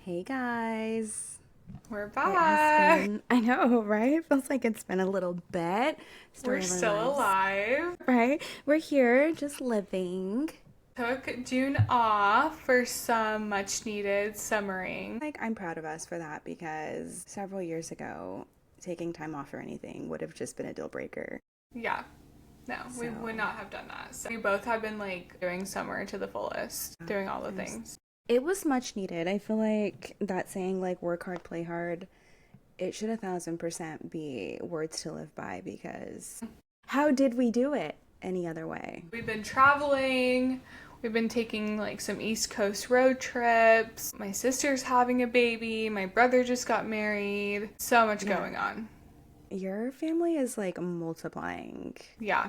Hey guys. We're It has back. been, I know, right? Feels like it's been a little bit. We're Story of our still lives, alive. right? We're here just living. Took June off for some much needed summering. I'm proud of us for that because several years ago, taking time off or anything would have just been a deal breaker. Yeah, no, we would So not have done that. So we both have been like doing summer to the fullest, doing all the it was, things. it was much needed. I feel like that saying, like, work hard, play hard, it should 1,000% be words to live by because how did we do it any other way? We've been traveling. We've been taking like some East Coast road trips. My sister's having a baby. My brother just got married. So much Yeah, going on. your family is like multiplying Yeah,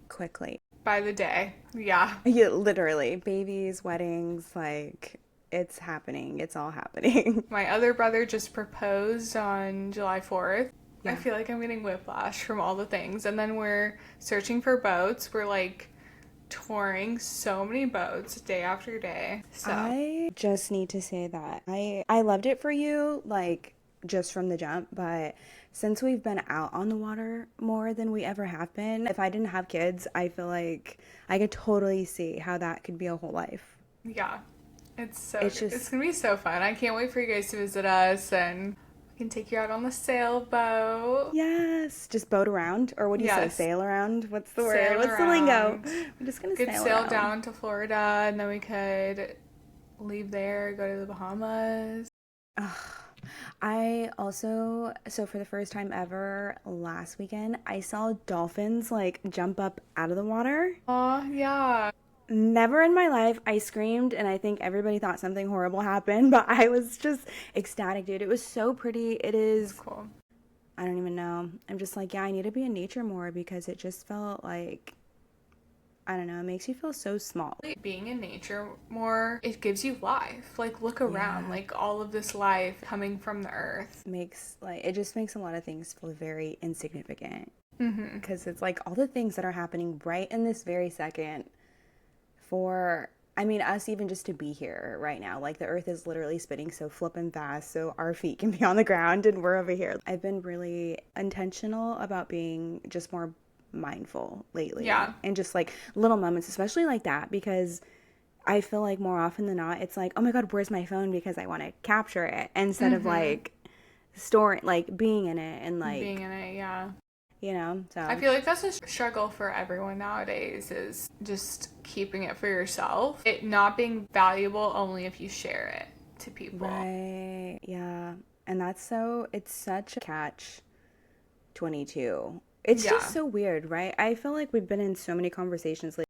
quickly. by the day. Yeah. Yeah, literally, babies, weddings, like it's happening. It's all happening. My other brother just proposed on July 4th. I Yeah. feel like I'm getting whiplash from all the things. And then we're searching for boats. We're like touring so many boats day after day. So, I just need to say that I loved it for you, like just from the jump, but since we've been out on the water more than we ever have been, if I didn't have kids, I feel like I could totally see how that could be a whole life. yeah, It's it's just gonna be so fun. I can't wait for you guys to visit us and we can take you out on the sailboat. yes, just boat around, or what do you say, Yes, sail around? What's the word? sail What's the lingo? around. We're just gonna We could sail sail around. down to Florida and then we could leave there, go to the Bahamas. Ugh. I also, so for the first time ever last weekend, I saw dolphins like jump up out of the water. Oh, yeah. Never in my life. I screamed, and I think everybody thought something horrible happened, but I was just ecstatic, dude. It was so pretty. It That's is, cool. I don't even know. I'm just like, yeah, I need to be in nature more because it just felt like, I don't know, it makes you feel so small. Being in nature more, it gives you life. Like, look around, Yeah. like, all of this life coming from the earth. Makes, like, it just makes a lot of things feel very insignificant Mm-hmm. because it's like all the things that are happening right in this very second for I mean us even just to be here right now. Like the earth is literally spinning so flippin' fast so our feet can be on the ground and we're over here. I've been really intentional about being just more mindful lately Yeah. and just like little moments, especially like that because I feel like more often than not it's like, oh my god, where's my phone because I want to capture it instead of Mm-hmm. like storing like being in it and Being like in it, yeah. I so feel like that's a struggle for everyone nowadays is just keeping it for yourself. It not being valuable only if you share it to people. right, yeah. And that's so, it's such a catch 22. It's just Yeah. so weird, right? I feel like we've been in so many conversations like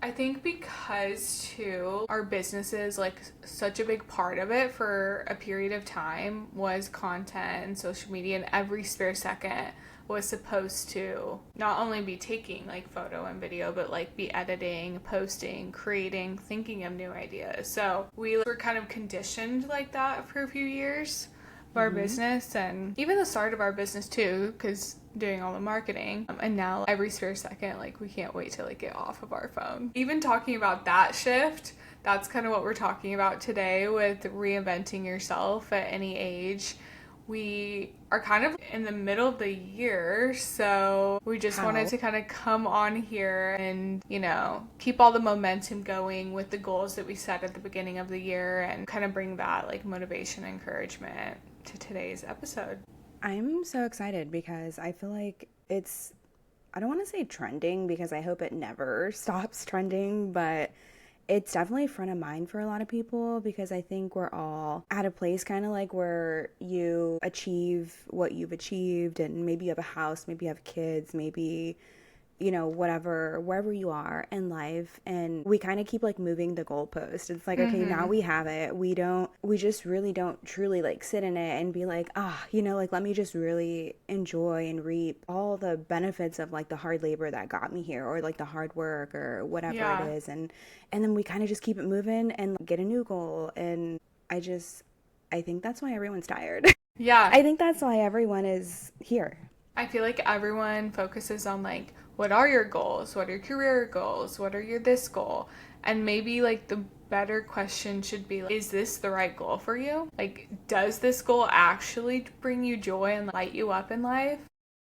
I think because too, our businesses, like such a big part of it for a period of time was content and social media, and every spare second was supposed to not only be taking like photo and video, but like be editing, posting, creating, thinking of new ideas. So we were kind of conditioned like that for a few years of our mm-hmm. business and even the start of our business too, because doing all the marketing. And now every spare second, like we can't wait to like get off of our phone. Even talking about that shift, that's kind of what we're talking about today with reinventing yourself at any age. We are kind of in the middle of the year, so we just wanted How? to kind of come on here and, keep all the momentum going with the goals that we set at the beginning of the year and kind of bring that like motivation, encouragement to today's episode. I'm so excited because I feel like it's, I don't want to say trending because I hope it never stops trending, but it's definitely front of mind for a lot of people because I think we're all at a place kind of like where you achieve what you've achieved and maybe you have a house, maybe you have kids, maybe whatever, wherever you are in life. And we kind of keep like moving the goalpost. It's like, okay, now Mm-hmm. we have it. We just really don't truly like sit in it and be like, like let me just really enjoy and reap all the benefits of like the hard labor that got me here or like the hard work or whatever it Yeah. is. And then we kind of just keep it moving and get a new goal. And I think that's why everyone's tired. Yeah. I think that's why everyone is here. I feel like everyone focuses on like, what are your goals? What are your career goals? What are your this goal? And maybe like the better question should be like, is this the right goal for you? Like, does this goal actually bring you joy and light you up in life?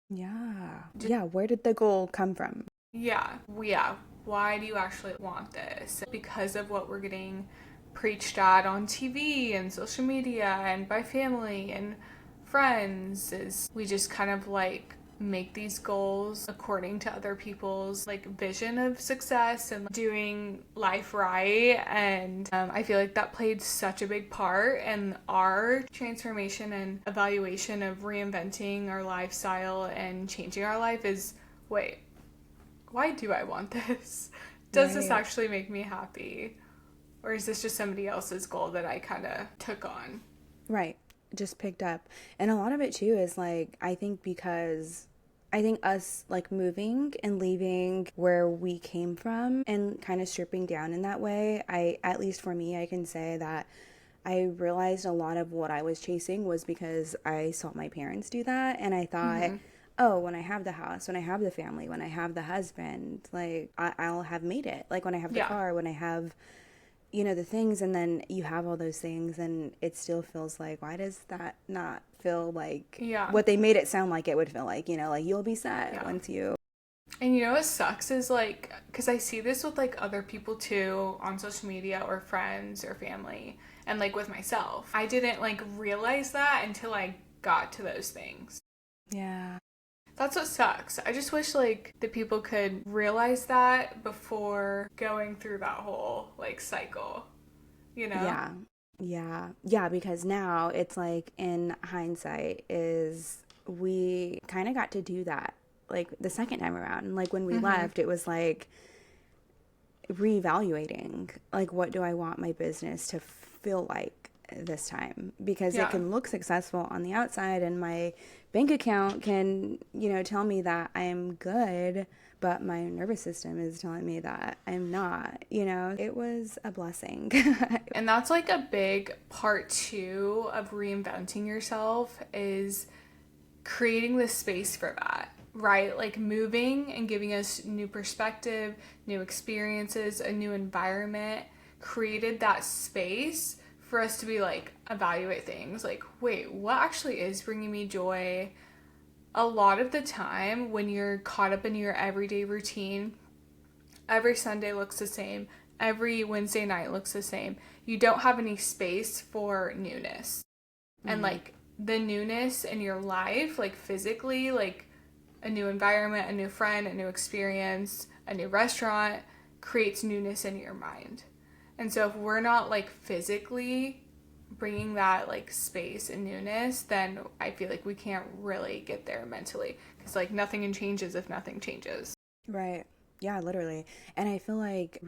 Yeah. Yeah. Where did the goal come from? Yeah. Why do you actually want this? Because of what we're getting preached at on TV and social media and by family and friends, is we just kind of like make these goals according to other people's like vision of success and doing life right. And I feel like that played such a big part in our transformation and evaluation of reinventing our lifestyle and changing our life. Is, wait, why do I want this? Does this Right. actually make me happy? Or is this just somebody else's goal that I kind of took on? Right. Just picked up. And a lot of it too is like, I think because I think us like moving and leaving where we came from and kind of stripping down in that way, at least for me, I can say that I realized a lot of what I was chasing was because I saw my parents do that. And I thought, Mm-hmm. oh, when I have the house, when I have the family, when I have the husband, like I'll have made it. Like when I have the Yeah. car, when I have the things, and then you have all those things and it still feels like, why does that not feel like Yeah. what they made it sound like it would feel like, like you'll be set Yeah. once you. And you know what sucks is like, because I see this with like other people too on social media or friends or family, and like with myself. I didn't like realize that until I got to those things. Yeah. That's what sucks. I just wish like the people could realize that before going through that whole like cycle, you know? Yeah. Yeah, because now it's like in hindsight is we kind of got to do that like the second time around. Like when we Mm-hmm. left, it was like reevaluating like what do I want my business to feel like this time, because it Yeah. can look successful on the outside and my bank account can tell me that I am good, but my nervous system is telling me that I'm not. It was a blessing. And that's like a big part too of reinventing yourself, is creating the space for that, right? Like moving and giving us new perspective, new experiences, a new environment created that space for us to be like, evaluate things like, wait, what actually is bringing me joy? A lot of the time, when you're caught up in your everyday routine, every Sunday looks the same, every Wednesday night looks the same. You don't have any space for newness. And Mm-hmm. like the newness in your life, like physically, like a new environment, a new friend, a new experience, a new restaurant creates newness in your mind. And so if we're not like physically bringing that like space and newness, then I feel like we can't really get there mentally, because like nothing changes if nothing changes. Right. Yeah, literally. And I feel like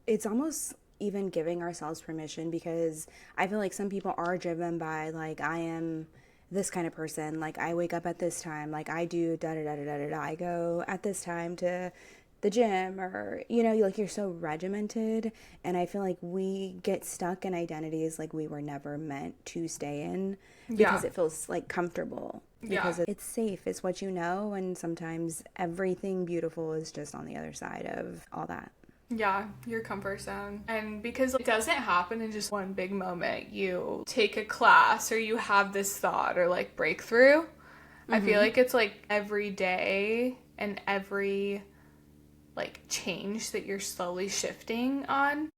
it's almost even giving ourselves permission, because I feel like some people are driven by like, I am this kind of person, like I wake up at this time, like I do da da da da da da, I go at this time to the gym, or like you're so regimented. And I feel like we get stuck in identities like we were never meant to stay in, because Yeah. it feels like comfortable, Yeah. because it's safe, it's what you know, and sometimes everything beautiful is just on the other side of all that. Yeah, your comfort zone. And because it doesn't happen in just one big moment, you take a class or you have this thought or like breakthrough. I feel Mm-hmm. like it's like every day and every like change that you're slowly shifting on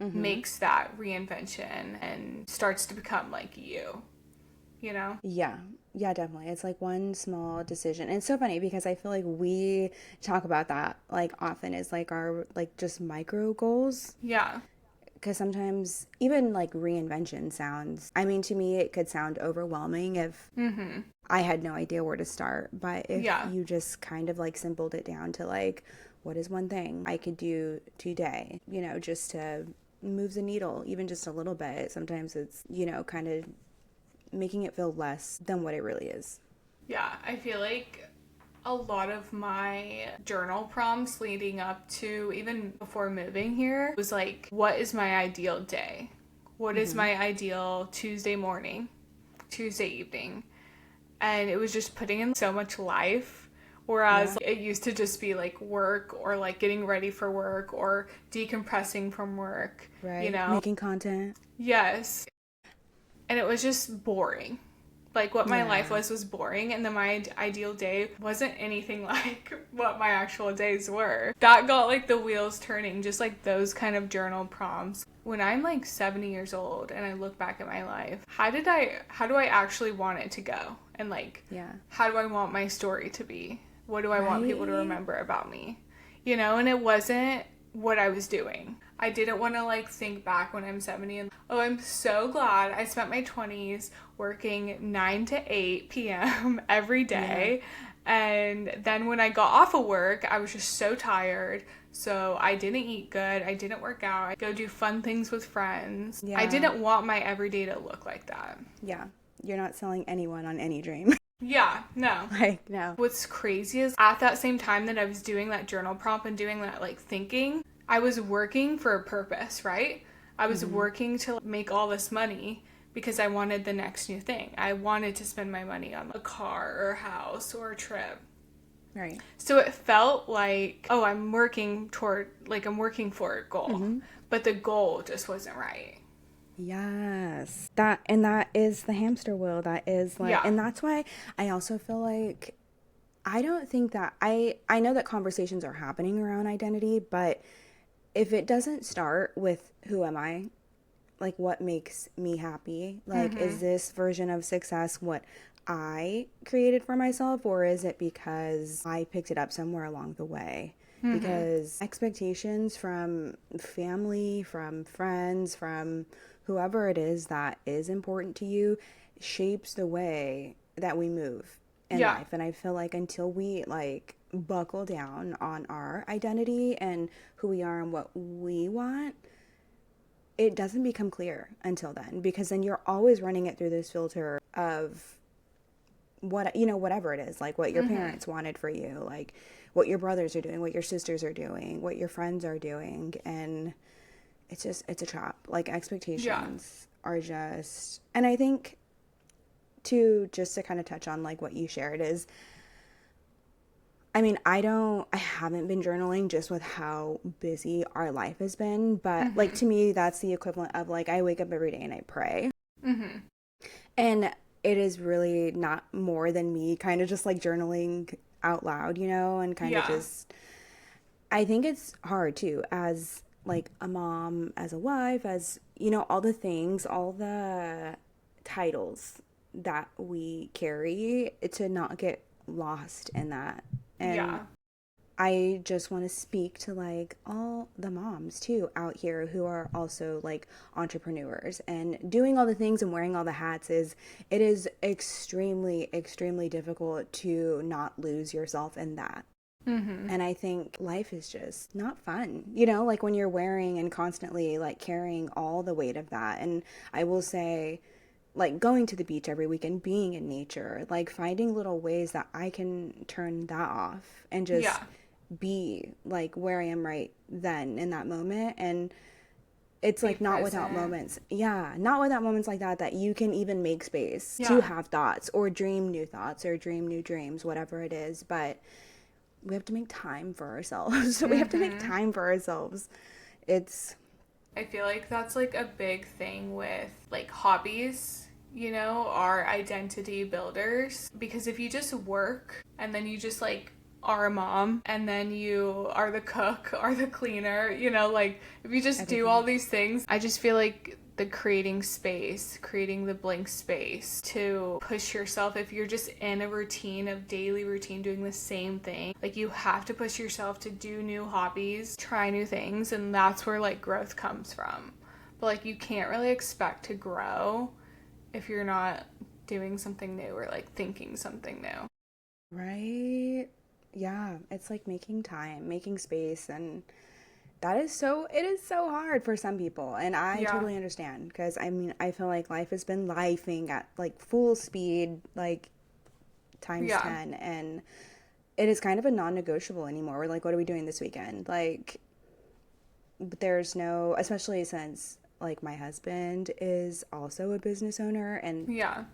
Mm-hmm. makes that reinvention and starts to become like you know? Yeah. Yeah, definitely. It's like one small decision. And it's so funny because I feel like we talk about that like often as like our like just micro goals. Yeah. Because sometimes even like reinvention sounds, I mean, to me, it could sound overwhelming if Mm-hmm. I had no idea where to start. But if Yeah. you just kind of like simpled it down to like, what is one thing I could do today, just to move the needle, even just a little bit. Sometimes it's, kind of making it feel less than what it really is. Yeah. I feel like a lot of my journal prompts leading up to even before moving here was like, what is my ideal day? What is Mm-hmm. my ideal Tuesday morning, Tuesday evening? and it was just putting in so much life. Whereas it used to just be like work or like getting ready for work or decompressing from work, you Right. know? Making content. Yes. And it was just boring. Like what my life Yeah. was boring, and then my ideal day wasn't anything like what my actual days were. That got like the wheels turning, just like those kind of journal prompts. When I'm like 70 years old and I look back at my life, how do I actually want it to go? And like, Yeah. how do I want my story to be? What do I want people to Right. remember about me? You know, and it wasn't what I was doing. I didn't want to like think back when I'm 70 and, oh, I'm so glad I spent my 20s working 9 to 8 p.m. every Yeah. day. And then when I got off of work, I was just so tired. So I didn't eat good. I didn't work out. I go do fun things with friends. I Yeah. didn't want my everyday to look like that. Yeah. You're not selling anyone on any dream. Yeah, no. Like, no. What's crazy is at that same time that I was doing that journal prompt and doing that like thinking, I was working for a purpose, right? I was Mm-hmm. working to make all this money because I wanted the next new thing. I wanted to spend my money on a car or a house or a trip. Right. So it felt like, oh, I'm working for a goal, Mm-hmm. but the goal just wasn't right. Yes. That is the hamster wheel. That is like, Yeah. and that's why I also feel like I don't think that I know that conversations are happening around identity, but if it doesn't start with who am I? Like what makes me happy? Like is this version of success what I created for myself, or is it because I picked it up somewhere along the way? Because expectations from family, from friends, from whoever it is that is important to you shapes the way that we move in Yeah. life. And I feel like until we like buckle down on our identity and who we are and what we want, it doesn't become clear until then, because then you're always running it through this filter of what, you know, whatever it is, like what your parents wanted for you, like what your brothers are doing, what your sisters are doing, what your friends are doing. And it's a trap. Like Yeah. expectations are just, and I think to just to kind of touch on like what you shared is, I mean, I haven't been journaling just with how busy our life has been, but like to me, that's the equivalent of like I wake up every day and I pray. And it is really not more than me kind of just like journaling out loud, you know, and kind of Yeah. just, I think it's hard too, as like a mom, as a wife, as, you know, all the things, all the titles that we carry to not get lost in that. And Yeah. I just want to speak to like all the moms too out here who are also like entrepreneurs and doing all the things and wearing all the hats. Is it is extremely difficult to not lose yourself in that. And I think life is just not fun, you know, like when you're wearing and constantly like carrying all the weight of that. And I will say, like going to the beach every weekend, being in nature, like finding little ways that I can turn that off and just Yeah. be like where I am right then in that moment. And it's Be like not without present. moments. Yeah, not without moments like that you can even make space to Yeah. have thoughts or dream new thoughts or dream new dreams, whatever it is. But we have to make time for ourselves. We have to make time for ourselves. It's I feel like that's like a big thing with like hobbies, you know, are identity builders. Because if you just work and then you just like are a mom and then you are the cook or the cleaner, you know, like if you just do all everything. these things, I just feel like the creating the blank space to push yourself. If you're just in a routine of daily routine doing the same thing, like you have to push yourself to do new hobbies, try new things, and that's where like growth comes from. But like you can't really expect to grow if you're not doing something new or like thinking something new. Right? Yeah, it's like making time, making space, and that is so, it is so hard for some people. And I Yeah. totally understand because I mean, I feel like life has been lifing at like full speed, like times Yeah. 10. And it is kind of a non negotiable anymore. We're like, what are we doing this weekend? Like, there's no, especially since like my husband is also a business owner and Yeah.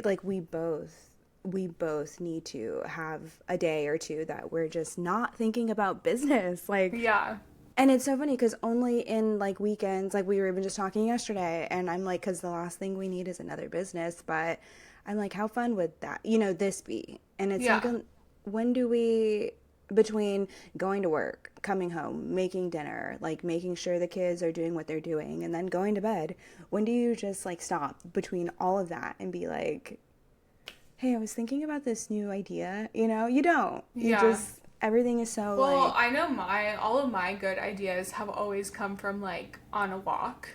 like we both we both need to have a day or two that we're just not thinking about business. Like, Yeah. and it's so funny because only in like weekends, like we were even just talking yesterday, and I'm like, because the last thing we need is another business, but I'm like, how fun would that, this be? And it's like, Yeah. when do we, between going to work, coming home, making dinner, like making sure the kids are doing what they're doing, and then going to bed, when do you just like stop between all of that and be like, hey, I was thinking about this new idea? You don't. You Yeah. just, everything is so Well, like, I know all of my good ideas have always come from like on a walk,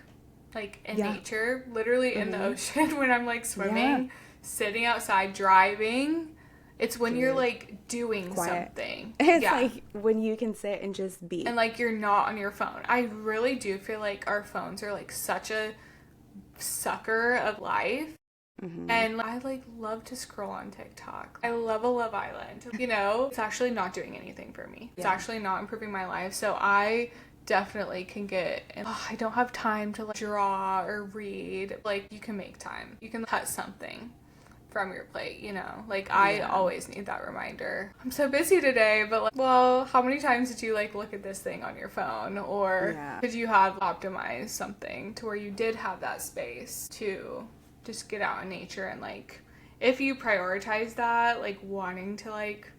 like in yeah. nature, literally in the Mm-hmm. ocean when I'm like Yeah. swimming, sitting outside, driving. It's when you're Dude, like doing quiet. something. It's Yeah. like when you can sit and just be. And like you're not on your phone. I really do feel like our phones are like such a sucker of life. Mm-hmm. And I like love to scroll on TikTok. I love a Love Island. It's actually not doing anything for me. It's Yeah. actually not improving my life. So I definitely can I don't have time to like draw or read. Like you can make time. You can cut something from your plate. Like I Yeah. always need that reminder. I'm so busy today, but like, well, how many times did you like look at this thing on your phone, or Yeah. could you have optimized something to where you did have that space to just get out in nature? And like if you prioritize that, like wanting to like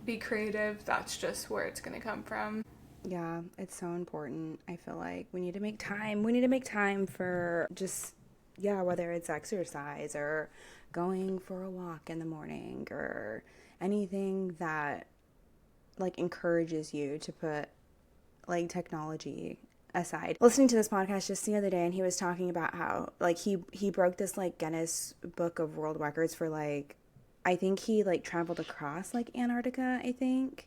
be creative, that's just where it's gonna come from. Yeah. It's so important. I feel like we need to make time. We need to make time for just, yeah, whether it's exercise or going for a walk in the morning or anything that like encourages you to put like technology aside. Listening to this podcast just the other day, and he was talking about how like he broke this like Guinness Book of World Records for like, I think he like traveled across like Antarctica, I think.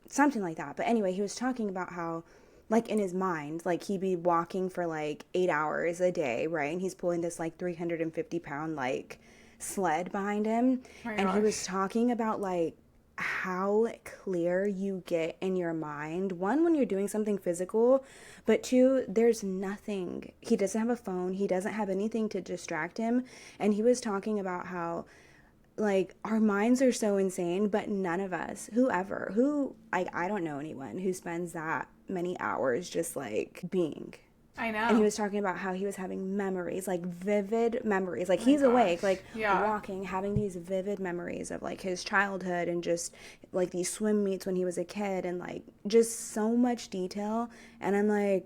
Something like that. But anyway, he was talking about how like in his mind, like he'd be walking for like 8 hours a day, right? And he's pulling this like 350-pound like sled behind him. Oh my And he was gosh. talking about like how clear you get in your mind. One, when you're doing something physical, but two, there's nothing. He doesn't have a phone. He doesn't have anything to distract him. And he was talking about how like our minds are so insane, but none of us, who like I don't know anyone who spends that many hours just like being. I And he know. was talking about how he was having memories, like vivid memories, like Oh my he's awake, gosh. like Yeah. walking, having these vivid memories of like his childhood and just like these swim meets when he was a kid and like just so much detail. And I'm like,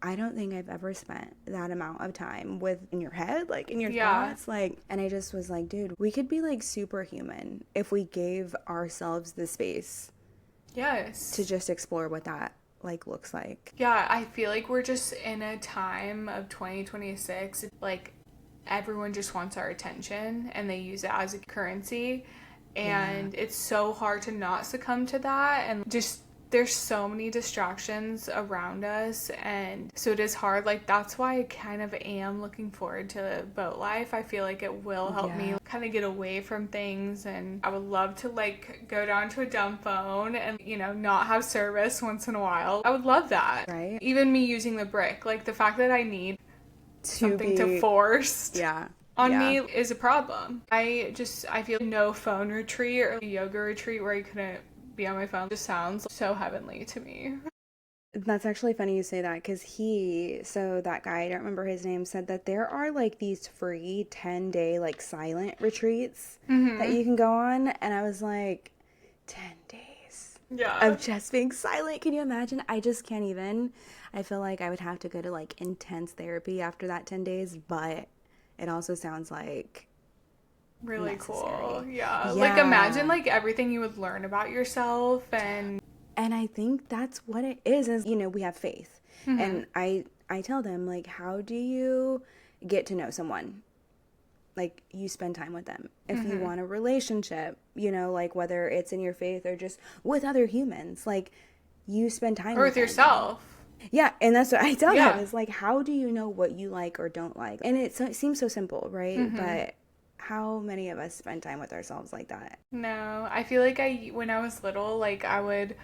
I don't think I've ever spent that amount of time with in your head, like in your Yeah. thoughts. Like, and I just was like, dude, we could be like superhuman if we gave ourselves the space to Yes. just explore what that like looks like. Yeah, I feel like we're just in a time of 2026. Like, everyone just wants our attention and they use it as a currency. Yeah. And it's so hard to not succumb to that. And just, there's so many distractions around us. And so it is hard. Like, that's why I kind of am looking forward to boat life. I feel like it will help me Yeah. kind of get away from things. And I would love to, like, go down to a dumb phone and, not have service once in a while. I would love that. Right? Even me using the brick, like, the fact that I need To something to be, force yeah. on Yeah. me is a problem. I feel no phone retreat or a yoga retreat where I couldn't be on my phone just sounds so heavenly to me. That's actually funny you say that because so that guy, I don't remember his name, said that there are like these free 10-day like silent retreats that Mm-hmm. you can go on. And I was like, 10 days Yeah. of just being silent. Can you imagine? I just can't even. I feel like I would have to go to like intense therapy after that 10 days, but it also sounds like Really cool. necessary. Yeah. Like imagine Yeah. like everything you would learn about yourself and And I think that's what it is we have faith. mm-hmm. And I tell them like, how do you get to know someone? Like you spend time with them. If you Mm-hmm. want a relationship, like whether it's in your faith or just with other humans, like you spend time Or with with them. yourself. Yeah, and that's what I tell them Yeah. is like, how do you know what you like or don't like? And it seems so simple, right? Mm-hmm. But how many of us spend time with ourselves like that? No, I feel like when I was little, like I would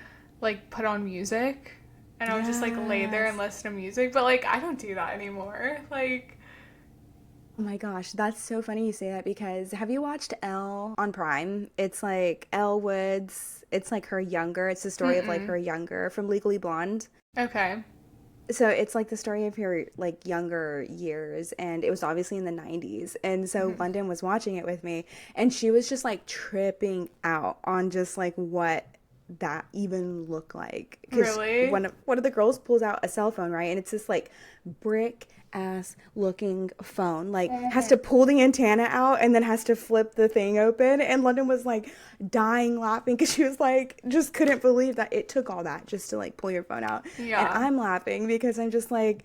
like put on music and I would just like lay there and Yes. listen to music, but like I don't do that anymore. Like Oh my gosh, that's so funny you say that because have you watched Elle on Prime? It's like Elle Woods. It's like her younger. It's the story of like Mm-mm. her younger from Legally Blonde. Okay. So it's like the story of her like younger years, and it was obviously in the 90s. And so Mm-hmm. London was watching it with me, and she was just like tripping out on just like what that even looked like, because Really? one of the girls pulls out a cell phone, right, and it's this like brick ass looking phone, like has to pull the antenna out and then has to flip the thing open, and London was like dying laughing because she was like just couldn't believe that it took all that just to like pull your phone out. And Yeah. I'm laughing because I'm just like,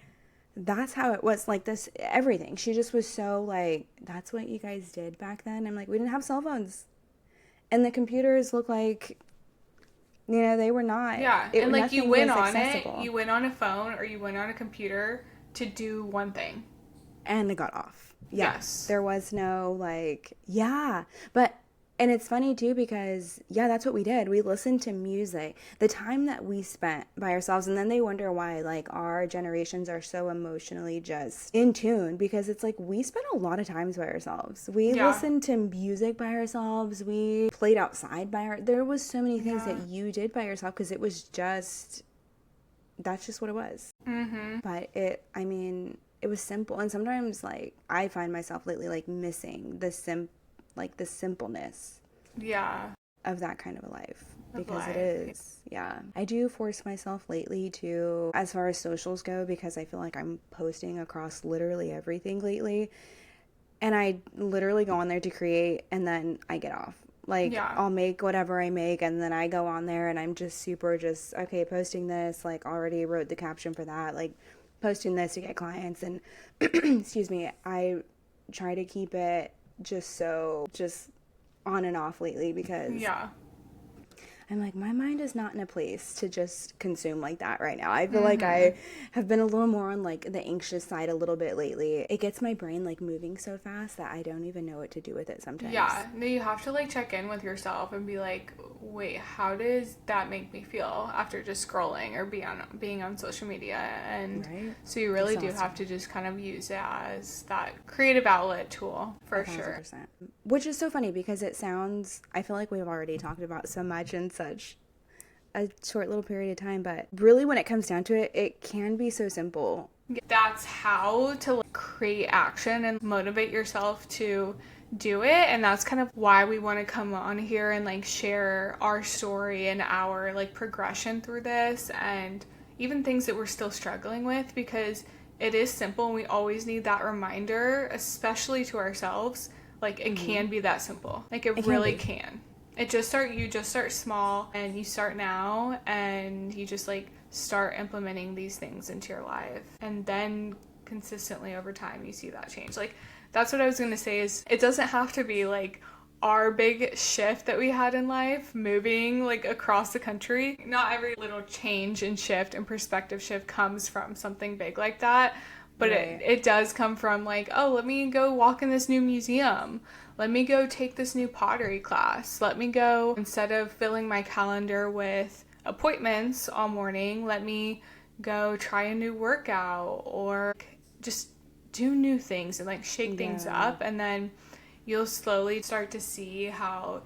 that's how it was, like this everything. She just was so like, that's what you guys did back then. I'm like, we didn't have cell phones, and the computers look like, they were not, Yeah. it And like you nothing went was on it, accessible. you went on a phone or you went on a computer to do one thing. And it got off. Yeah. Yes. There was no like, yeah. But, and it's funny too because, yeah, that's what we did. We listened to music, the time that we spent by ourselves. And then they wonder why, like, our generations are so emotionally just in tune, because it's like we spent a lot of times by ourselves. We Yeah. listened to music by ourselves. We played outside there was so many things Yeah. that you did by yourself because it was just, that's just what it was. Mm-hmm. But I mean, it was simple. And sometimes like I find myself lately like missing like the simpleness Yeah. of that kind of a life, Of because it life. is. Yeah. I do force myself lately to, as far as socials go, because I feel like I'm posting across literally everything lately. And I literally go on there to create and then I get off. Like Yeah. I'll make whatever I make and then I go on there and I'm just super just okay, posting this, like already wrote the caption for that, like posting this to get clients, and excuse me, I try to keep it just on and off lately because Yeah. I'm like, my mind is not in a place to just consume like that right now. I feel like Mm-hmm. I have been a little more on like the anxious side a little bit lately. It gets my brain like moving so fast that I don't even know what to do with it sometimes. Yeah, no, you have to like check in with yourself and be like, wait, how does that make me feel after just scrolling or being on social media? And Right? so you really do have Exhausting. to just kind of use it as that creative outlet tool A for thousand sure. percent. Which is so funny because it sounds, I feel like we've already talked about so much in such a short little period of time, but really when it comes down to it, it can be so simple. That's how to like, create action and motivate yourself to do it, and that's kind of why we want to come on here and like share our story and our like progression through this, and even things that we're still struggling with, because it is simple and we always need that reminder, especially to ourselves, like it can be that simple, like it It can really be. can. You just start small and you start now and you just like start implementing these things into your life, and then consistently over time you see that change. Like that's what I was going to say, is it doesn't have to be like our big shift that we had in life, moving like across the country. Not every little change and shift and perspective shift comes from something big like that, but Right. it does come from like, oh, let me go walk in this new museum, let me go take this new pottery class, let me go, instead of filling my calendar with appointments all morning, let me go try a new workout or just do new things and like shake things Yeah. up. And then you'll slowly start to see how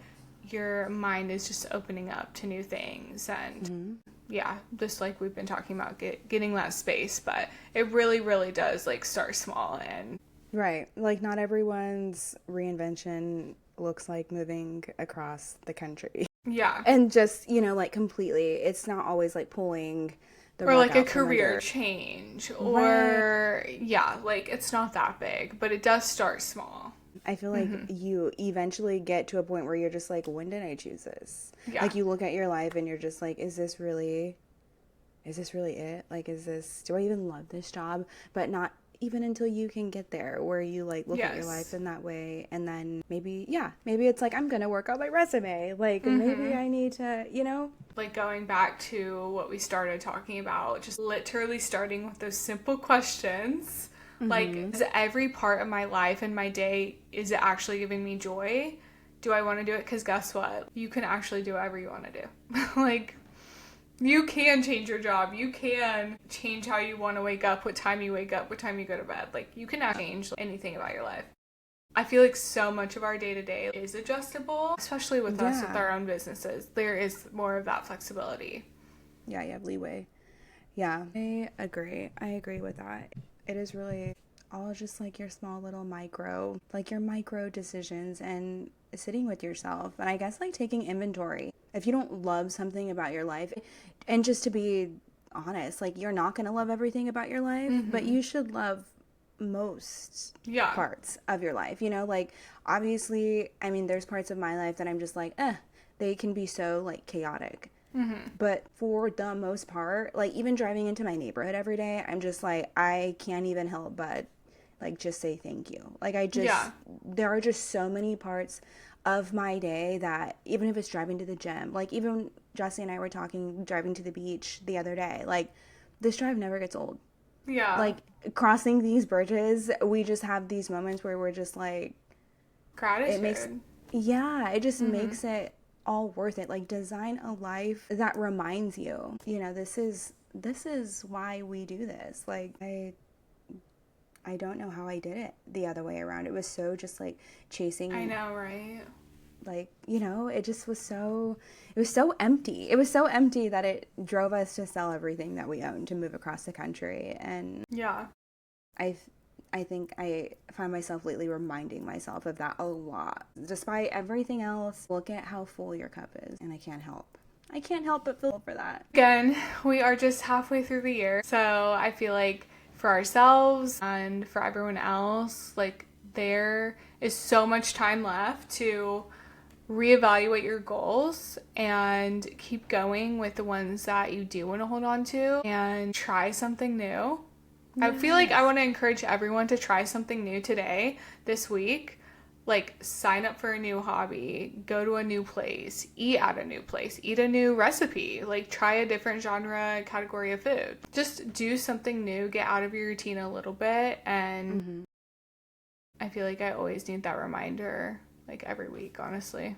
your mind is just opening up to new things. And yeah, just like we've been talking about, getting that space, but it really, really does like start small. And Right. Like not everyone's reinvention looks like moving across the country. yeah, And just, like completely. It's not always like pulling the or rug like a out from career under. change, Right. or yeah, like it's not that big, but it does start small. I feel like you eventually get to a point where you're just like, when did I choose this? Yeah. Like you look at your life and you're just like, is this really it? Like, do I even love this job? But not even until you can get there where you like look at your life Yes. in that way. And then maybe it's like, I'm going to work on my resume. Like maybe I need to. Like going back to what we started talking about, just literally starting with those simple questions. Like, is every part of my life and my day, is it actually giving me joy? Do I want to do it? Because guess what? You can actually do whatever you want to do. Like, You can change your job. You can change how you want to wake up, what time you wake up, what time you go to bed. Like, you can change anything about your life. I feel like so much of our day to day is adjustable, especially with us with Yeah. our own businesses. There is more of that flexibility. Yeah, you have leeway. Yeah, I agree with that. It is really all just like your small little micro, like your micro decisions and sitting with yourself. And I guess like taking inventory. If you don't love something about your life, and just to be honest, like you're not going to love everything about your life, but you should love most Yeah. parts of your life. You know, like obviously, I mean, there's parts of my life that I'm just like, they can be so like chaotic. But for the most part, like even driving into my neighborhood every day, I'm just like, I can't even help but like just say thank you. Like Yeah. there are just so many parts of my day that even if it's driving to the gym, like even Jesse and I were talking driving to the beach the other day, like this drive never gets old. Yeah. Like crossing these bridges, we just have these moments where we're just like, it makes, Gratitude. yeah, it just makes it all worth it. Like design a life that reminds you, you know, this is why we do this. Like I don't know how I did it the other way around. It was so just like I chasing, know, right? like, you know, it just was so, it was so empty. It was so empty that it drove us to sell everything that we owned to move across the country. And Yeah. I I think I find myself lately reminding myself of that a lot. Despite everything else, look at how full your cup is, and I can't help. I can't help but feel for that. Again, we are just halfway through the year. So I feel like for ourselves and for everyone else, like there is so much time left to reevaluate your goals and keep going with the ones that you do want to hold on to and try something new. I feel like I Yes. want to encourage everyone to try something new today, this week. Like, sign up for a new hobby, go to a new place, eat at a new place, eat a new recipe, like, try a different genre category of food. Just do something new, get out of your routine a little bit. And I feel like I always need that reminder, like, every week, honestly.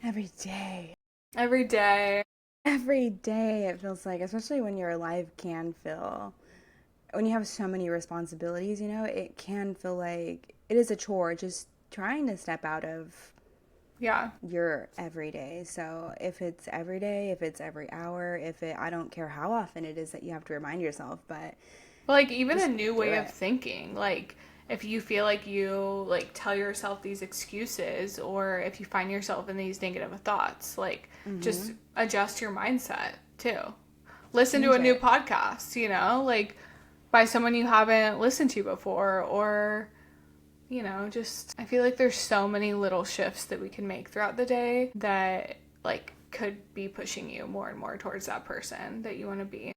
Every day. Every day. Every day it feels like, especially when your life can feel, when you have so many responsibilities, you know, it can feel like it is a chore just trying to step out of Yeah. your everyday. So if it's every day, if it's every hour, if it, I don't care how often it is that you have to remind yourself, but Like, even a just new do way of it. thinking. Like, if you feel like you, like, tell yourself these excuses, or if you find yourself in these negative thoughts, like, just adjust your mindset, too. Listen to Change a new it. podcast, like, by someone you haven't listened to before, or, just, I feel like there's so many little shifts that we can make throughout the day that, like, could be pushing you more and more towards that person that you want to be.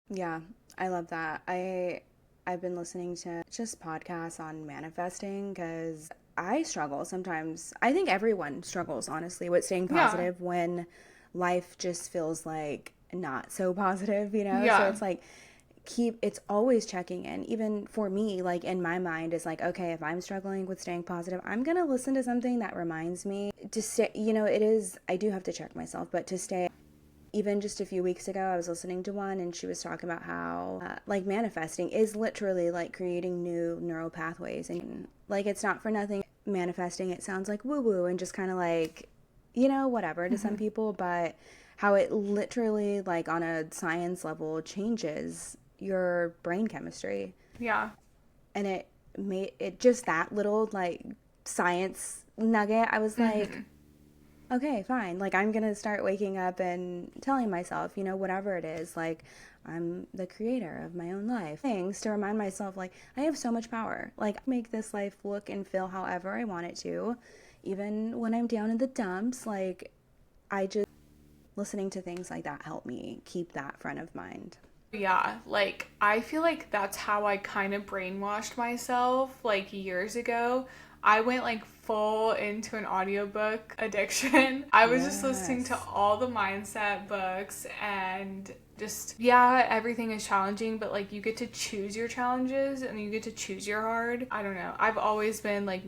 Yeah, I love that. I've been listening to just podcasts on manifesting because I struggle sometimes. I think everyone struggles honestly with staying Yeah. positive when life just feels like not so positive, you know? So Yeah. it's like it's always checking in. Even for me, like in my mind is like, okay, if I'm struggling with staying positive, I'm going to listen to something that reminds me to stay, you know, it is, I do have to check myself, but to stay, even just a few weeks ago, I was listening to one and she was talking about how, like, manifesting is literally like creating new neural pathways. And, like, it's not for nothing. Manifesting, it sounds like woo woo and just kind of like, you know, whatever to some people, but how it literally, like, on a science level, changes your brain chemistry. Yeah. And it made it just that little, like, science nugget. I was like, okay, fine. Like, I'm going to start waking up and telling myself, you know, whatever it is, like, I'm the creator of my own life. Things to remind myself, like, I have so much power. Like, I make this life look and feel however I want it to. Even when I'm down in the dumps, like, I just, listening to things like that help me keep that front of mind. Yeah, like I feel like that's how I kind of brainwashed myself like years ago. I went like full into an audiobook addiction. I was just listening to Yes. all the mindset books and just, yeah, everything is challenging, but like you get to choose your challenges and you get to choose your hard. I don't know. I've always been like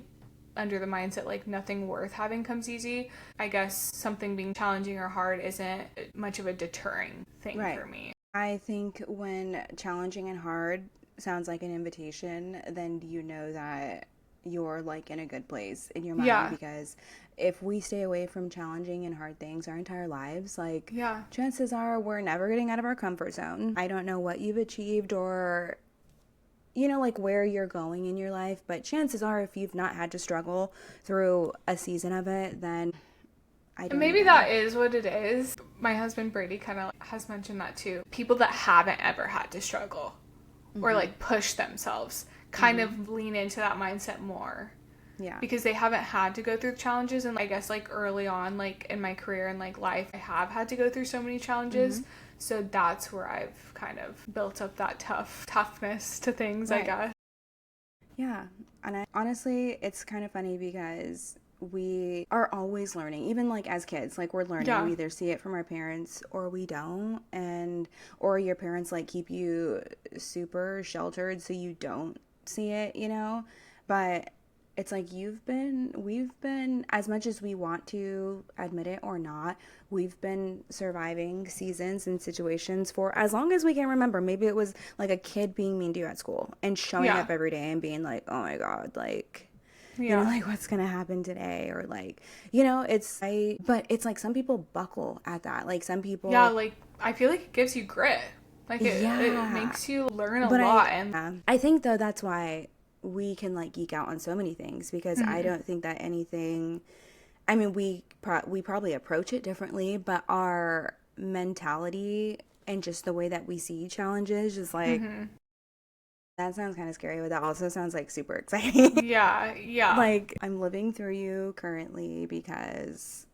under the mindset like nothing worth having comes easy, I guess something being challenging or hard isn't much of a deterring thing Right. for me. I think when challenging and hard sounds like an invitation, then you know that you're like in a good place in your mind, Yeah. because if we stay away from challenging and hard things our entire lives, like Yeah. chances are we're never getting out of our comfort zone. I don't know what you've achieved or like where you're going in your life, but chances are if you've not had to struggle through a season of it, then I And don't maybe even. that is what it is. My husband Brady kind of has mentioned that too. People that haven't ever had to struggle or like push themselves kind of lean into that mindset more. Yeah. Because they haven't had to go through challenges. And I guess like early on, like in my career and like life, I have had to go through so many challenges. So that's where I've kind of built up that toughness to things, I Right. guess. Yeah. And honestly, it's kind of funny because we are always learning, even like as kids, like we're learning. Yeah. We either see it from our parents or we don't. Or your parents like keep you super sheltered so you don't see it. But it's like we've been, as much as we want to admit it or not, we've been surviving seasons and situations for as long as we can remember. Maybe it was like a kid being mean to you at school and showing Yeah. up every day and being like, oh my God, like, Yeah. like what's gonna happen today, or like, but it's like some people buckle at that. Like some Yeah, people, like I feel like it gives you grit. Like it yeah. makes you learn a But lot. And I think though that's why we can like geek out on so many things, because I don't think that anything. I mean, we probably approach it differently, but our mentality and just the way that we see challenges is like, that sounds kind of scary, but that also sounds like super exciting. yeah, yeah. Like I'm living through you currently because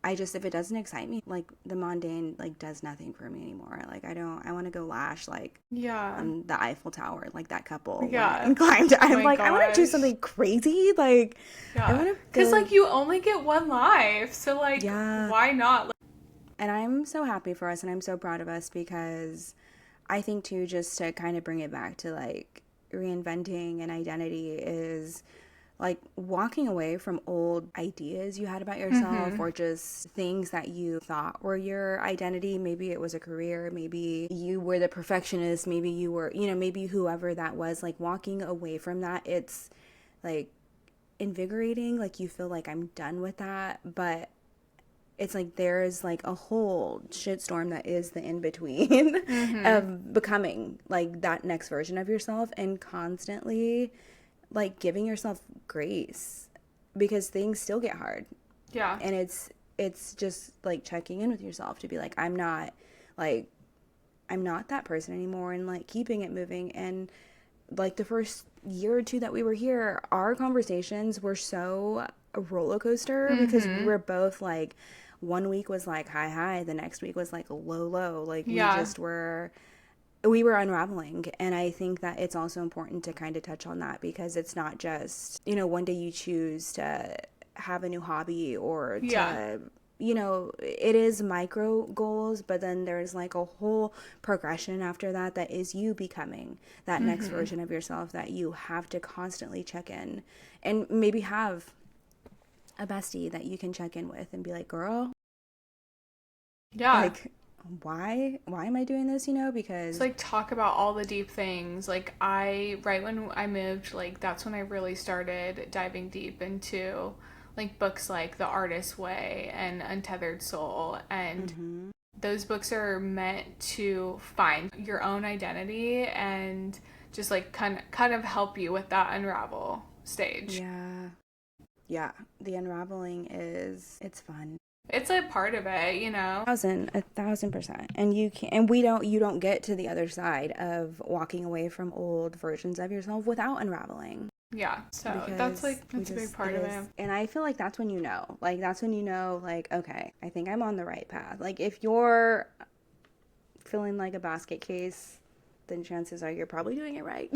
if it doesn't excite me, like the mundane like does nothing for me anymore. Like I want to go lash like Yeah. on the Eiffel Tower, like that couple went Yeah. and climbed. Oh I'm my like, I want to do gosh. something crazy. Like I Yeah. want to Cuz go. like you only get one life. So like Yeah. why not? And I'm so happy for us and I'm so proud of us, because I think too, just to kind of bring it back to like reinventing an identity, is like walking away from old ideas you had about yourself, or just things that you thought were your identity. Maybe it was a career, maybe you were the perfectionist, maybe you were, maybe whoever that was. Like walking away from that, it's like invigorating. Like you feel like I'm done with that, but it's like there's like a whole shitstorm that is the in between of becoming like that next version of yourself, and constantly like giving yourself grace, because things still get hard. Yeah. And it's just like checking in with yourself to be like, like I'm not that person anymore, and like keeping it moving. And like the first year or two that we were here, our conversations were so a roller coaster, because we were both like, one week was like high high, the next week was like low low. Like Yeah. we were unraveling. And I think that it's also important to kind of touch on that, because it's not just, one day you choose to have a new hobby or Yeah. to, it is micro goals, but then there's like a whole progression after that, that is you becoming that next version of yourself, that you have to constantly check in, and maybe have a bestie that you can check in with and be like, girl, Yeah. like, why am I doing this? Because It's like talk about all the deep things. Like right when I moved, like that's when I really started diving deep into like books like The Artist's Way and Untethered Soul. And those books are meant to find your own identity and just like kind of help you with that unravel stage. yeah, the unraveling it's fun. It's a part of it, you know. 1,000%. And you don't get to the other side of walking away from old versions of yourself without unraveling. Yeah, so Because that's a big part of it. and I feel like that's when like, okay, I think I'm on the right path. Like if you're feeling like a basket case, then chances are you're probably doing it right.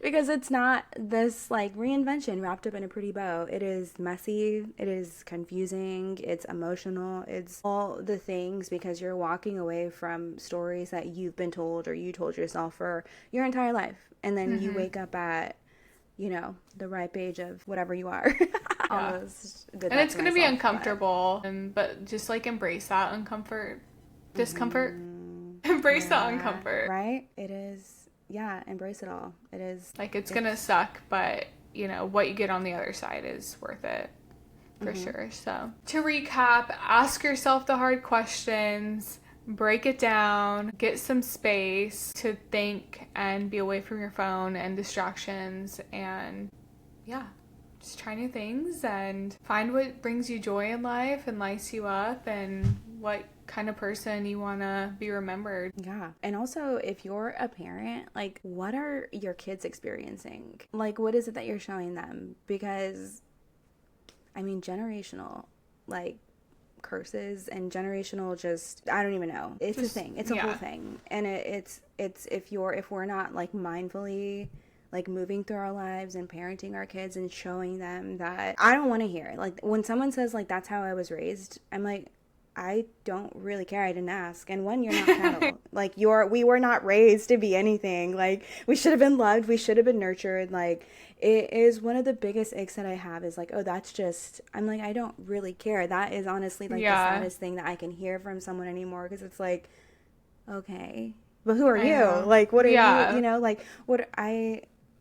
Because it's not this like reinvention wrapped up in a pretty bow. It is messy, it is confusing, it's emotional, it's all the things, because you're walking away from stories that you've been told or you told yourself for your entire life. And then you wake up at the ripe age of whatever you are. Yeah. Almost did And that it's to going to be myself, uncomfortable, but just like embrace that discomfort. Embrace the yeah, uncomfort. right? It is, yeah, embrace it all. It is, Like it's going to it's, suck, but what you get on the other side is worth it. For sure. So, to recap, ask yourself the hard questions, break it down, get some space to think and be away from your phone and distractions, and yeah, just try new things and find what brings you joy in life and lights you up and what kind of person you want to be remembered. yeah. And also, if you're a parent, like, what are your kids experiencing? Like, what is it that you're showing them? Because, I mean, generational, like, curses and generational, just, I don't even know. It's a thing. It's a whole thing. And it's if we're not, like, mindfully, like, moving through our lives and parenting our kids and showing them that, I don't want to hear it. Like, when someone says, like, that's how I was raised, I'm like, I don't really care. I didn't ask. And one, you're not cattle. Like, we were not raised to be anything. Like, we should have been loved. We should have been nurtured. Like, it is one of the biggest icks that I have is like, oh, that's just, I'm like, I don't really care. That is honestly like the saddest thing that I can hear from someone anymore. Because it's like, okay, but who are you? Like, what are you, like,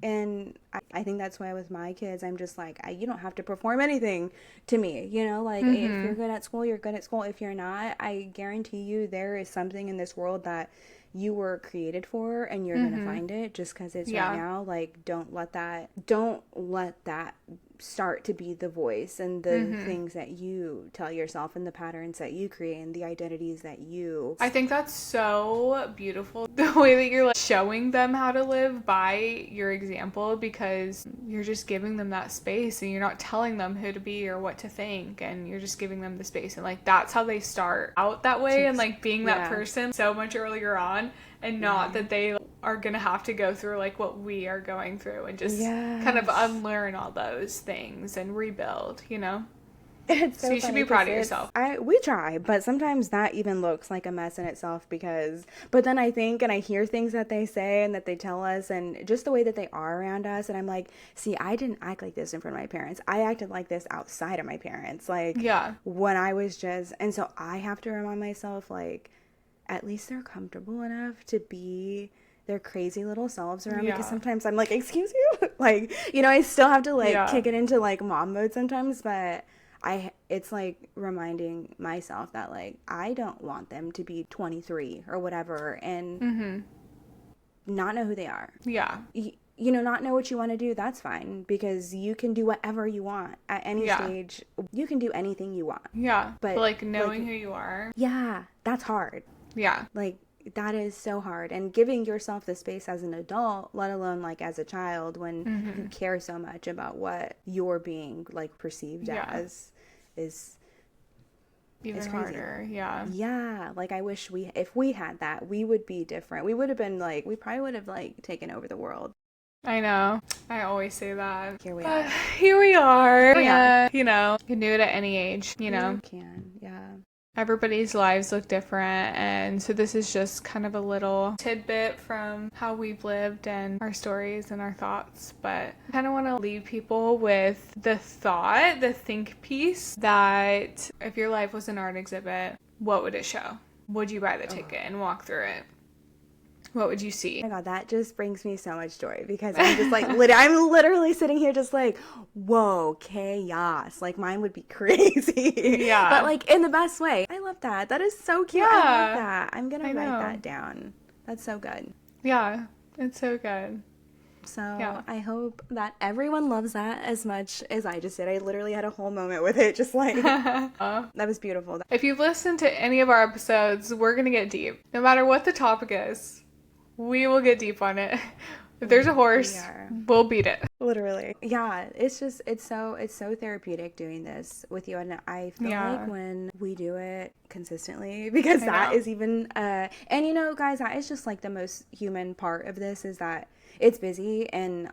and I think that's why with my kids, I'm just like, you don't have to perform anything to me, like, if you're good at school, you're good at school. If you're not, I guarantee you there is something in this world that you were created for and you're going to find it just because it's right now. Like, don't let that start to be the voice and the things that you tell yourself and the patterns that you create and the identities that you... I think that's so beautiful, the way that you're like showing them how to live by your example, because you're just giving them that space and you're not telling them who to be or what to think, and you're just giving them the space, and like that's how they start out that way. And like being that person so much earlier on, and not that they are gonna have to go through like what we are going through and just kind of unlearn all those things and rebuild, It's so you should be proud of yourself. We try, but sometimes that even looks like a mess in itself but then I think and I hear things that they say and that they tell us and just the way that they are around us, and I'm like, see, I didn't act like this in front of my parents. I acted like this outside of my parents. Like, when I was just, and so I have to remind myself, like, at least they're comfortable enough to be their crazy little selves around me, because sometimes I'm like, excuse you? Like, I still have to like kick it into like mom mode sometimes, but it's like reminding myself that like I don't want them to be 23 or whatever and not know who they are. Not know what you want to do. That's fine, because you can do whatever you want at any stage. You can do anything you want. But like knowing who you are. That's hard. Like, that is so hard. And giving yourself the space as an adult, let alone like as a child, when you care so much about what you're being like perceived as, is even harder. Like, I wish if we had that, we would be different. We would have been like, we probably would have like taken over the world. I know. I always say that. Here we are. Here we are. You can do it at any age, You can. Everybody's lives look different, and so this is just kind of a little tidbit from how we've lived and our stories and our thoughts. But I kind of want to leave people with the think piece, that if your life was an art exhibit, what would it show? Would you buy the ticket and walk through it? What would you see? Oh my God, that just brings me so much joy, because I'm just like, I'm literally sitting here just like, whoa, chaos. Like, mine would be crazy. But like in the best way. I love that. That is so cute. I love that. I'm going to write that down. That's so good. Yeah, it's so good. So I hope that everyone loves that as much as I just did. I literally had a whole moment with it, just like, that was beautiful. If you've listened to any of our episodes, we're going to get deep. No matter what the topic is, we will get deep on it. If there's a horse, we'll beat it. Literally. Yeah, it's so therapeutic doing this with you. And I feel like when we do it consistently, because that is even, and guys, that is just like the most human part of this, is that it's busy and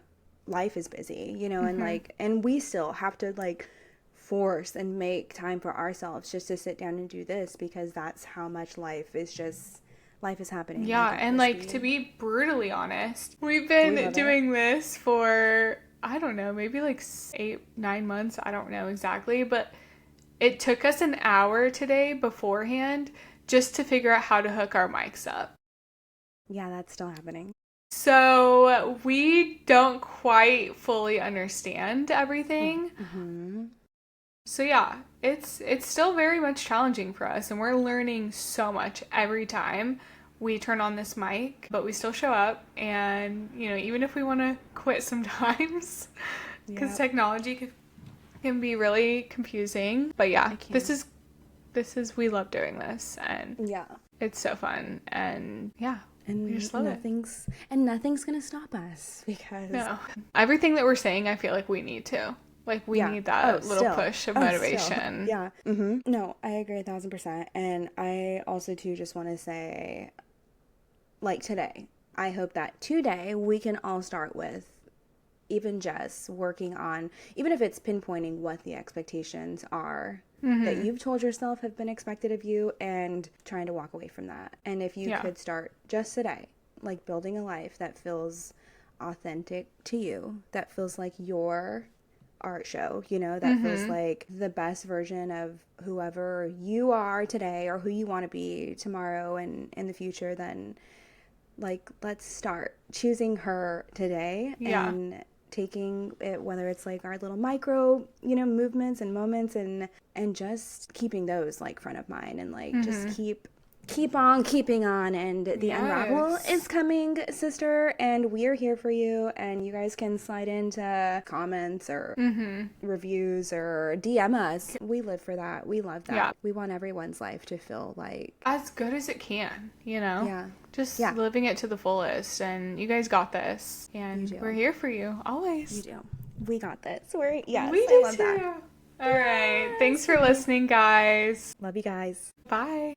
life is busy, and like, and we still have to like force and make time for ourselves just to sit down and do this, because that's how much life is happening. Yeah, and like, to be brutally honest, we've been doing this for I don't know, maybe like 8, 9 months. I don't know exactly, but it took us an hour today beforehand just to figure out how to hook our mics up. Yeah, that's still happening. So we don't quite fully understand everything. Mm-hmm. So yeah, it's still very much challenging for us, and we're learning so much every time we turn on this mic, but we still show up. And even if we want to quit sometimes, because Yep. technology can be really confusing. But yeah, It can. this is we love doing this, and Yeah. it's so fun, and yeah, And we just love it. nothing's gonna stop us because No, everything that we're saying, I feel like we need to. Like, we yeah. need that little Still. push of Still. motivation. Yeah. Mm-hmm. No, I agree 1,000%. And I also too just want to say, like today, I hope that today we can all start with even just working on, even if it's pinpointing what the expectations are that you've told yourself have been expected of you, and trying to walk away from that. And if you could start just today, like building a life that feels authentic to you, that feels like your art show, that feels like the best version of whoever you are today or who you want to be tomorrow and in the future, then like let's start choosing her today and taking it, whether it's like our little micro movements and moments, and just keeping those like front of mind, and like just keep on keeping on, and the unravel is coming, sister, and we are here for you. And you guys can slide into comments or reviews or DM us. We live for that. We love that. We want everyone's life to feel like as good as it can, just Yeah. living it to the fullest. And you guys got this, and we're here for you always. You do. We got this. We do I love too. that. All right, thanks for listening, guys. Love you guys. Bye.